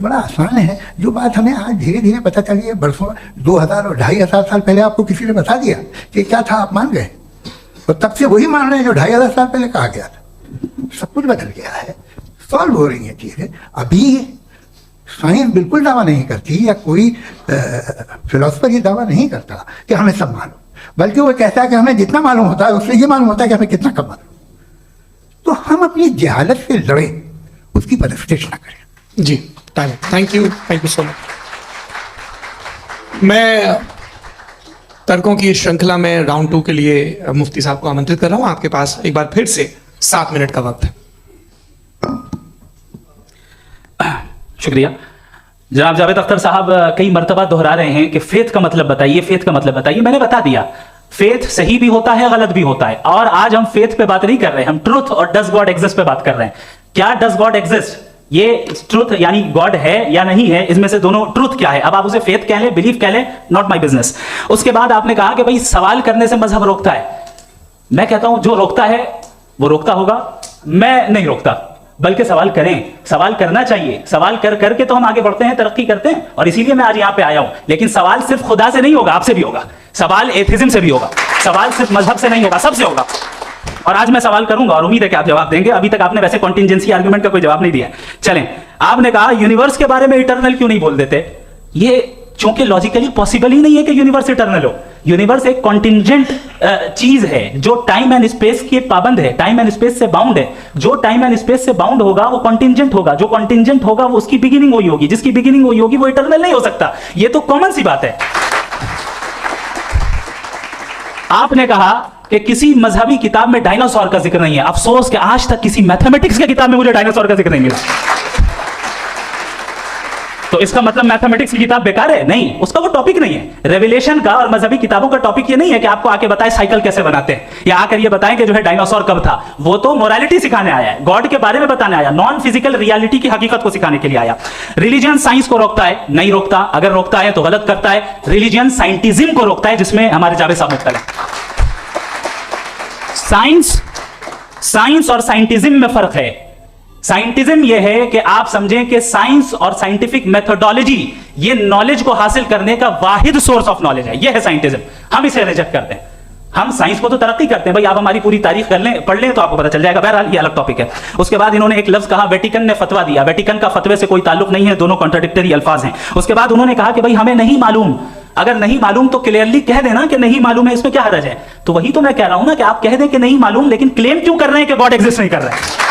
बड़ा आसान है। जो बात हमें आज धीरे धीरे पता चली है, बरसों 2000 और 2500 साल पहले आपको किसी ने बता दिया कि क्या था, आप मान गए, तो तब से वही मान रहे हैं जो 2500 साल पहले कहा गया था। सब कुछ बदल गया है, सॉल्व हो रही है चीजें। अभी साइंस बिल्कुल दावा नहीं करती, या कोई फिलोसफर ये दावा नहीं करता कि हमें सब मालूम, बल्कि वो कहता है कि हमें जितना मालूम होता है उससे ये मालूम होता है कि हमें कितना कम मालूम। तो हम अपनी जहालत से लड़े, उसकी परस्तिश न करें। जी, थैंक यू सो मच। मैं तर्कों की श्रृंखला में राउंड 2 के लिए मुफ्ती साहब को आमंत्रित कर रहा हूं। आपके पास एक बार फिर से 7 मिनट का वक्त है। शुक्रिया। जनाब जावेद अख्तर साहब कई मर्तबा दोहरा रहे हैं कि फेथ का मतलब बताइए, फेथ का मतलब बताइए। मैंने बता दिया, फेथ सही भी होता है, गलत भी होता है। और आज हम फेथ पे बात नहीं कर रहे हैं, हम ट्रुथ और डज गॉड एग्जिस्ट पे बात कर रहे हैं। क्या डज गॉड एग्जिस्ट, ये ट्रुथ यानी गॉड है या नहीं है, इसमें से दोनों ट्रुथ क्या है। अब आप उसे फेथ कह लें, बिलीफ कह लें, नॉट माई बिजनेस। उसके बाद आपने कहा कि भाई सवाल करने से मजहब रोकता है। मैं कहता हूं जो रोकता है वो रोकता होगा, मैं नहीं रोकता, बल्कि सवाल करें, सवाल करना चाहिए। सवाल कर करके तो हम आगे बढ़ते हैं, तरक्की करते हैं, और इसीलिए मैं आज यहां पे आया हूं। लेकिन सवाल सिर्फ खुदा से नहीं होगा, आपसे भी होगा। सवाल एथिज्म से भी होगा, सवाल सिर्फ मजहब से नहीं होगा, सबसे होगा। और आज मैं सवाल करूंगा और उम्मीद है कि आप जवाब देंगे। अभी तक आपने वैसे कॉन्टिंजेंसी आर्गुमेंट का कोई जवाब नहीं दिया। चलें, आपने कहा यूनिवर्स के बारे में इटर्नल क्यों नहीं बोल देते। ये चूंकि लॉजिकली पॉसिबल ही नहीं है कि यूनिवर्स इटर्नल हो। यूनिवर्स एक कॉन्टिंजेंट चीज है जो टाइम एंड स्पेस के पाबंद है, टाइम एंड स्पेस से बाउंड है। जो टाइम एंड स्पेस से बाउंड होगा वो कॉन्टिंजेंट होगा, जो कॉन्टिंजेंट होगा वो उसकी बिगिनिंग हुई होगी, जिसकी बिगिनिंग हुई होगी वो इटर्नल नहीं हो सकता। ये तो कॉमन सी बात है। आपने कहा कि किसी मजहबी किताब में डायनासोर का जिक्र नहीं है। अफसोस कि आज तक किसी मैथमेटिक्स की किताब में मुझे डायनासोर का जिक्र नहीं मिला। तो इसका मतलब मैथमेटिक्स की किताब बेकार है? नहीं, उसका वो टॉपिक नहीं है। रेवलेशन का और मजहबी किताबों का टॉपिक ये नहीं है कि आपको आके बताए साइकिल कैसे बनाते हैं, या आकर ये बताएं कि जो है डायनासोर कब था। वो तो मोरालिटी सिखाने आया है, गॉड के बारे में बताने आया, नॉन फिजिकल रियलिटी की हकीकत को सिखाने के लिए आया। रिलीजन साइंस को रोकता है? नहीं रोकता। अगर रोकता है तो गलत करता है। रिलीजन साइंटिज्म को रोकता है, जिसमें हमारे जावेद साहब मुख्तलिफ है। साइंस और साइंटिज्म में फर्क है। साइंटिज्म यह है कि आप समझें कि साइंस और साइंटिफिक मेथोडोलॉजी ये नॉलेज को हासिल करने का वाहिद सोर्स ऑफ नॉलेज है। यह है साइंटिज्म। हम इसे रिजेक्ट करते हैं। हम साइंस को तो तरक्की करते हैं। भाई आप हमारी पूरी तारीख कर लें, पढ़ लें तो आपको पता चल जाएगा। बहरहाल ये अलग टॉपिक है। उसके बाद इन्होंने एक लफ्ज कहा, वेटिकन ने फतवा दिया। वेटिकन का फतवे से कोई ताल्लुक नहीं है, दोनों कॉन्ट्राडिक्टरी अल्फाज हैं। उसके बाद उन्होंने कहा कि भाई हमें नहीं मालूम। अगर नहीं मालूम तो क्लियरली कह देना कि नहीं मालूम है, इसमें क्या हर्ज है। तो वही तो मैं कह रहा हूं ना कि आप कह दें कि नहीं मालूम, लेकिन क्लेम क्यों कर रहे हैं कि गॉड एग्जिस्ट नहीं कर रहे हैं।